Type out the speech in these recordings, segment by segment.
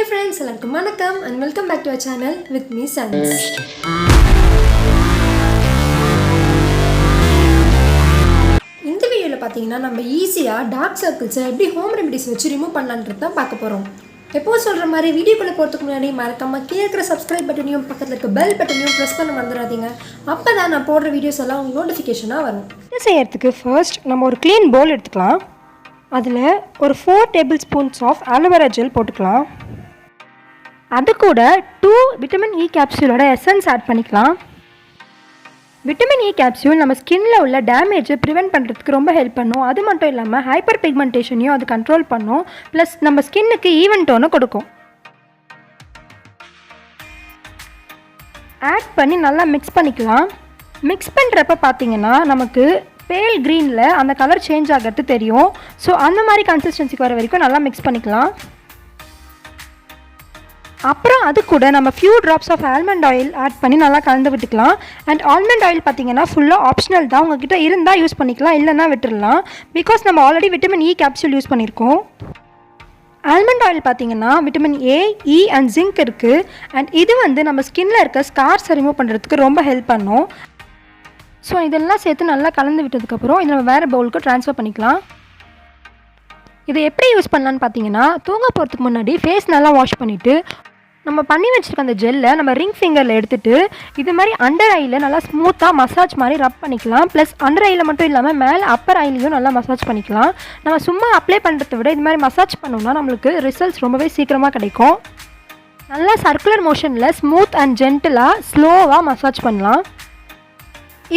friends, welcome and welcome back to our channel with me Sons. இந்த வீடியோல பாத்தீங்கன்னா நம்ம ஈஸியா டார்க் சர்க்கிள்ஸ் எப்படி ஹோம் ரெமிடிஸ் வச்சு ரிமூவ் பண்ணலாம்ன்றத தான் பார்க்க போறோம். எப்போ சொல்ற மாதிரி வீடியோக்குள்ள போறதுக்கு முன்னாடி மறக்காம கீழ இருக்கிற subscribe பட்டனையும் பக்கத்துல இருக்க bell பட்டனையும் பிரஸ் பண்ண மறந்துடாதீங்க. அப்பதான் நான் போடுற வீடியோஸ் எல்லாம் உங்களுக்கு நோட்டிஃபிகேஷனா வரும். இது செய்யறதுக்கு ஃபர்ஸ்ட் நம்ம ஒரு க்ளீன் bowl எடுத்துக்கலாம். அதில் ஒரு 4 tablespoons ஆஃப் அலோவேரா ஜெல் போட்டுக்கலாம். அது கூட 2 விட்டமின் இ கேப்சூலோட எசன்ஸ் ஆட் பண்ணிக்கலாம். விட்டமின் இ கேப்சூல் நம்ம ஸ்கின்ல உள்ள டேமேஜை ப்ரிவென்ட் பண்ணுறதுக்கு ரொம்ப ஹெல்ப் பண்ணும். அது மட்டும் இல்லாமல் ஹைப்பர் பிக்மெண்டேஷனையும் அது கண்ட்ரோல் பண்ணும். ப்ளஸ் நம்ம ஸ்கின்னுக்கு ஈவன் டோனை கொடுக்கும். ஆட் பண்ணி நல்லா மிக்ஸ் பண்ணிக்கலாம். மிக்ஸ் பண்ணுறப்ப பார்த்தீங்கன்னா நமக்கு பேல் க்ரீனில் அந்த கலர் சேஞ்ச் ஆகிறது தெரியும். ஸோ அந்த மாதிரி கன்சிஸ்டன்சிக்கு வர வரைக்கும் நல்லா மிக்ஸ் பண்ணிக்கலாம். அப்புறம் அது கூட நம்ம few drops of almond oil add பண்ணி நல்லா கலந்து விட்டுக்கலாம். அண்ட் ஆல்மண்ட் ஆயில் பார்த்தீங்கன்னா ஃபுல்லாக ஆப்ஷனல் தான். உங்ககிட்ட இருந்தால் யூஸ் பண்ணிக்கலாம், இல்லைன்னா விட்டுடலாம். பிகாஸ் நம்ம already vitamin E capsule use பண்ணியிருக்கோம். ஆல்மண்ட் ஆயில் பார்த்தீங்கன்னா vitamin A, E and zinc இருக்குது. அண்ட் இது நம்ம ஸ்கின்ல இருக்க ஸ்கார்ஸை ரிமூவ் பண்ணுறதுக்கு ரொம்ப ஹெல்ப் பண்ணும். ஸோ இதெல்லாம் சேர்த்து நல்லா கலந்து விட்டதுக்கப்புறம் இதை நம்ம வேறு பவுலுக்கு ட்ரான்ஸ்ஃபர் பண்ணிக்கலாம். இதை எப்படி யூஸ் பண்ணலான்னு பார்த்தீங்கன்னா, தூங்க போகிறதுக்கு முன்னாடி ஃபேஸ் நல்லா வாஷ் பண்ணிவிட்டு நம்ம பண்ணி வச்சுருக்க அந்த ஜெல்லை நம்ம ரிங் ஃபிங்கரில் எடுத்துகிட்டு இது மாதிரி அண்டர் ஐயில் நல்லா ஸ்மூத்தாக மசாஜ் மாதிரி ரப் பண்ணிக்கலாம். ப்ளஸ் அண்டர் ஐயில் மட்டும் இல்லாமல் மேலே அப்பர் ஐலையும் நல்லா மசாஜ் பண்ணிக்கலாம். நம்ம சும்மா அப்ளை பண்ணுறத விட இது மாதிரி மசாஜ் பண்ணோம்னா நம்மளுக்கு ரிசல்ட்ஸ் ரொம்பவே சீக்கிரமாக கிடைக்கும். நல்லா சர்க்குலர் மோஷனில் ஸ்மூத் அண்ட் ஜென்டிலாக ஸ்லோவாக மசாஜ் பண்ணலாம்.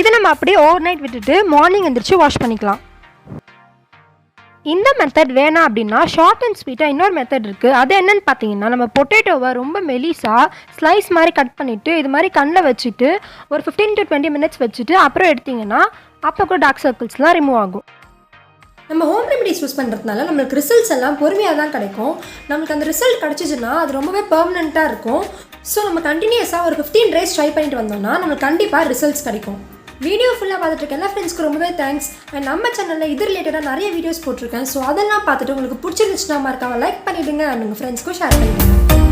இதை நம்ம அப்படியே ஓவர் நைட் விட்டுட்டு மார்னிங் எந்திரிச்சு வாஷ் பண்ணிக்கலாம். இந்த மெத்தட் வேணாம் அப்படின்னா ஷார்ட் அண்ட் ஸ்வீட்டாக இன்னொரு மெத்தட் இருக்குது. அது என்னென்னு பார்த்தீங்கன்னா, நம்ம பொட்டேட்டோவை ரொம்ப மெலிசாக ஸ்லைஸ் மாதிரி கட் பண்ணிவிட்டு இது மாதிரி கண்ணில் வச்சுட்டு ஒரு 15 to 20 minutes வச்சுட்டு அப்புறம் எடுத்திங்கன்னா அப்போ கூட டார்க் சர்க்கிள்ஸ்லாம் ரிமூவ் ஆகும். நம்ம ஹோம் ரெமிடிஸ் யூஸ் பண்ணுறதுனால நம்மளுக்கு ரிசல்ட்ஸ் எல்லாம் பொறுமையாக தான் கிடைக்கும். நம்மளுக்கு அந்த ரிசல்ட் கிடச்சிச்சுன்னா அது ரொம்பவே பெர்மனெண்ட்டாக இருக்கும். ஸோ நம்ம கண்டினியூஸாக ஒரு 15 days ட்ரை பண்ணிட்டு வந்தோம்னா நம்மளுக்கு கண்டிப்பாக ரிசல்ட்ஸ் கிடைக்கும். வீடியோ ஃபுல்லாக பார்த்துட்டு இருக்க எல்லா ஃப்ரெண்ட்ஸ்க்கு ரொம்பவே தேங்க்ஸ். அண்ட் நம்ம சேனலில் இது ரிலேட்டடாக நிறைய வீடியோஸ் போட்டிருக்கேன். ஸோ அதெல்லாம் பார்த்துட்டு உங்களுக்கு பிடிச்சிருந்துச்சுன்னா மறக்காம லைக் பண்ணிவிடுங்க அண்ட் உங்கள் ஃப்ரெண்ட்ஸ்க்கும் ஷேர் பண்ணிவிடுங்க.